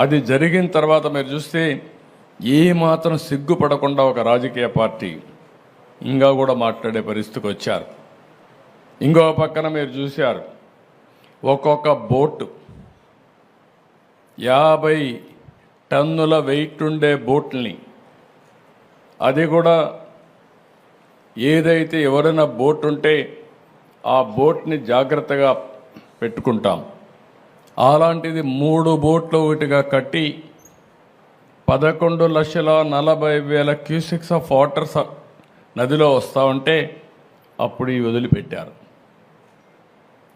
అది జరిగిన తర్వాత మీరు చూస్తే ఏమాత్రం సిగ్గుపడకుండా ఒక రాజకీయ పార్టీ ఇంకా కూడా మాట్లాడే పరిస్థితికి వచ్చారు. ఇంకో పక్కన మీరు చూశారు, ఒక్కొక్క బోటు 50 టన్నుల వెయిట్ ఉండే బోట్ని, అది కూడా ఏదైతే ఎవరైనా బోట్ ఉంటే ఆ బోట్ని జాగ్రత్తగా పెట్టుకుంటాం, అలాంటిది 3 బోట్లు ఒకటిగా కట్టి 11,40,000 క్యూసెక్స్ ఆఫ్ వాటర్ నదిలో వస్తూ ఉంటే అప్పుడు ఈ వదిలిపెట్టారు.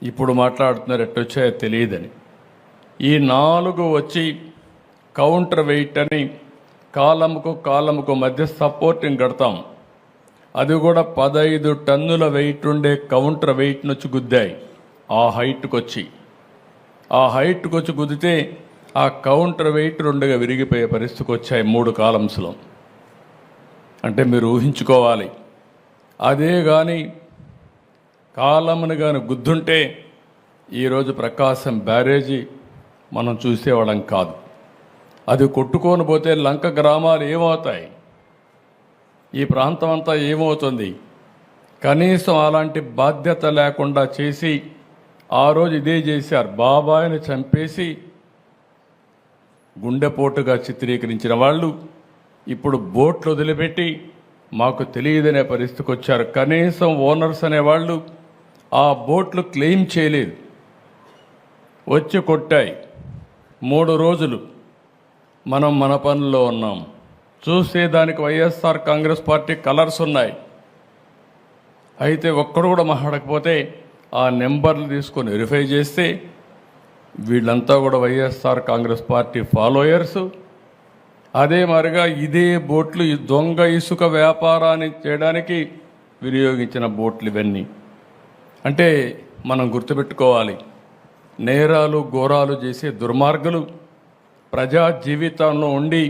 ఇప్పుడు మాట్లాడుతున్నారు ఎట్టొచ్చాయో తెలియదని. ఈ 4 వచ్చి కౌంటర్ వెయిట్ అని కాలంకు మధ్య సపోర్టింగ్ కడతాం, అది కూడా 15 టన్నుల వెయిట్ ఉండే కౌంటర్ వెయిట్ నుంచి గుద్దాయి. ఆ హైట్కి వచ్చి గుద్దితే ఆ కౌంటర్ వెయిట్ 2గా విరిగిపోయే పరిస్థితికి వచ్చాయి 3 కాలమ్స్లో. అంటే మీరు ఊహించుకోవాలి, అదే కానీ కాలమ్ని కానీ గుద్దుంటే ఈరోజు ప్రకాశం బ్యారేజీ మనం చూసేవాళ్ళం కాదు. అది కొట్టుకొని పోతే లంక గ్రామాలు ఏమవుతాయి, ఈ ప్రాంతం అంతా ఏమవుతుంది? కనీసం అలాంటి బాధ్యత లేకుండా చేసి ఆ రోజు ఇదే చేశారు. బాబాయిని చంపేసి గుండెపోటుగా చిత్రీకరించిన వాళ్ళు ఇప్పుడు బోట్లు వదిలిపెట్టి మాకు తెలియదనే పరిస్థితికి వచ్చారు. కనీసం ఓనర్స్ అనేవాళ్ళు ఆ బోట్లు క్లెయిమ్ చేయలేదు, వచ్చి కొట్టాయి. 3 రోజులు మనం మన పనుల్లో ఉన్నాం. చూస్తే దానికి వైఎస్ఆర్ కాంగ్రెస్ పార్టీ కలర్స్ ఉన్నాయి. అయితే ఒక్కడు కూడా మాట్లాడకపోతే ఆ నెంబర్లు తీసుకొని వెరిఫై చేస్తే వీళ్ళంతా కూడా వైఎస్ఆర్ కాంగ్రెస్ పార్టీ ఫాలోయర్స్. అదే మరిగా ఇదే బోట్లు ఈ దొంగ ఇసుక వ్యాపారాన్ని చేయడానికి వినియోగించిన బోట్లు ఇవన్నీ. అంటే మనం గుర్తుపెట్టుకోవాలి, నేరాలు ఘోరాలు చేసే దుర్మార్గులు ప్రజా జీవితంలో ఉండి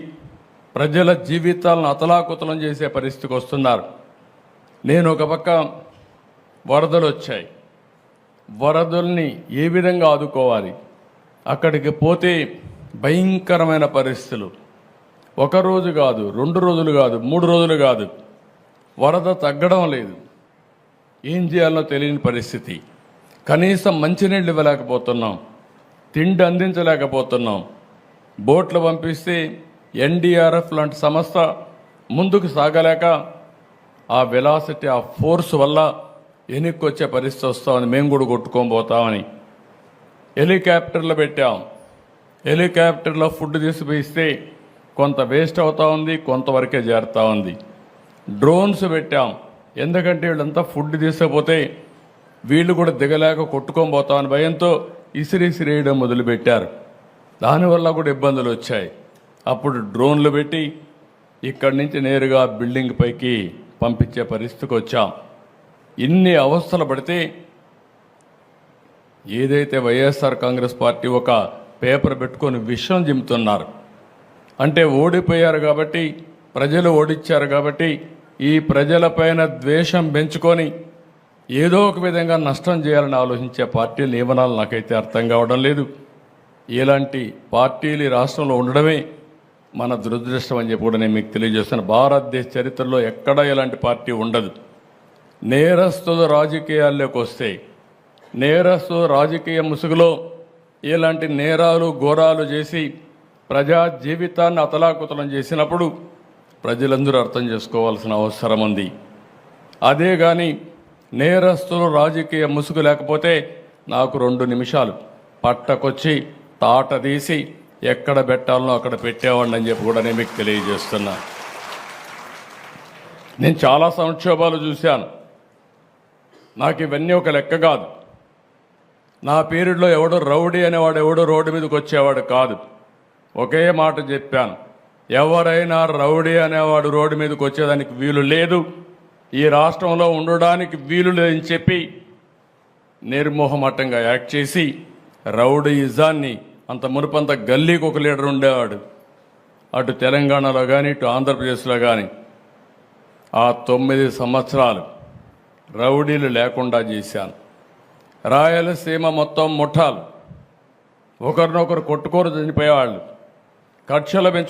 ప్రజల జీవితాలను అతలాకుతలం చేసే పరిస్థితికి వస్తున్నారు. నేను ఒక పక్క వరదలు వచ్చాయి, వరదల్ని ఏ విధంగా ఆదుకోవాలి, అక్కడికి పోతే భయంకరమైన పరిస్థితులు. 1 రోజు కాదు, 2 రోజులు కాదు, 3 రోజులు కాదు, వరద తగ్గడం లేదు. ఏం చేయాలో తెలియని పరిస్థితి. కనీసం మంచినీళ్ళు ఇవ్వలేకపోతున్నాం, తిండి అందించలేకపోతున్నాం. బోట్లు పంపిస్తే ఎన్డీఆర్ఎఫ్ లాంటి సంస్థ ముందుకు సాగలేక ఆ వెలాసిటీ, ఆ ఫోర్స్ వల్ల వెనక్కి వచ్చే పరిస్థితి వస్తామని మేము కూడా కొట్టుకొని పోతామని హెలికాప్టర్లు పెట్టాం. హెలికాప్టర్లో ఫుడ్ తీసుకుపోయిస్తే కొంత వేస్ట్ అవుతూ ఉంది, కొంతవరకే చేరుతూ ఉంది. డ్రోన్స్ పెట్టాం, ఎందుకంటే వీళ్ళంతా ఫుడ్ తీసుకుపోతే వీళ్ళు కూడా దిగలేక కొట్టుకొని పోతామని భయంతో ఇసిరేయడం మొదలుపెట్టారు. దానివల్ల కూడా ఇబ్బందులు వచ్చాయి. అప్పుడు డ్రోన్లు పెట్టి ఇక్కడి నుంచి నేరుగా బిల్డింగ్ పైకి పంపించే పరిస్థితికి వచ్చాం. ఇన్ని అవస్థలు పడితే ఏదైతే వైఎస్ఆర్ కాంగ్రెస్ పార్టీ ఒక పేపర్ పెట్టుకొని విషయం జిమ్ముతున్నారు, అంటే ఓడిపోయారు కాబట్టి, ప్రజలు ఓడించారు కాబట్టి ఈ ప్రజలపైన ద్వేషం పెంచుకొని ఏదో ఒక విధంగా నష్టం చేయాలని ఆలోచించే పార్టీలు ఏమనాలి నాకైతే అర్థం కావడం లేదు. ఇలాంటి పార్టీలు ఈ రాష్ట్రంలో ఉండడమే మన దురదృష్టం అని చెప్పి కూడా నేను మీకు తెలియజేస్తాను. భారతదేశ చరిత్రలో ఎక్కడా ఇలాంటి పార్టీ ఉండదు. నేరస్తులు రాజకీయాల్లోకి వస్తే, నేరస్తులు రాజకీయ ముసుగులో ఇలాంటి నేరాలు ఘోరాలు చేసి ప్రజా జీవితాన్ని అతలాకుతలం చేసినప్పుడు ప్రజలందరూ అర్థం చేసుకోవాల్సిన అవసరం ఉంది. అదే కానీ నేరస్తులు రాజకీయ ముసుగు లేకపోతే నాకు 2 నిమిషాలు పట్టకొచ్చి తాట తీసి ఎక్కడ పెట్టాలనో అక్కడ పెట్టేవాడిని అని చెప్పి కూడా నేను మీకు తెలియజేస్తున్నా. నేను చాలా సంక్షోభాలు చూశాను, నాకు ఇవన్నీ ఒక లెక్క కాదు. నా పీరియడ్లో ఎవడో రౌడీ అనేవాడు ఎవడో రోడ్డు మీదకి వచ్చేవాడు కాదు. ఒకే మాట చెప్పాను, ఎవరైనా రౌడీ అనేవాడు రోడ్డు మీదకి వచ్చేదానికి వీలు లేదు, ఈ రాష్ట్రంలో ఉండడానికి వీలు లేదని చెప్పి నిర్మోహమట్టంగా యాక్ట్ చేసి రౌడీయిజాన్ని, అంత మునుపంత గల్లీకి ఒక లీడర్ ఉండేవాడు, అటు తెలంగాణలో కానీ ఇటు ఆంధ్రప్రదేశ్లో కానీ ఆ 9 సంవత్సరాలు రౌడీలు లేకుండా చేశాను. రాయలసీమ మొత్తం ముఠాలు ఒకరినొకరు కొట్టుకొని చనిపోయేవాళ్ళు. కక్షలు పెంచు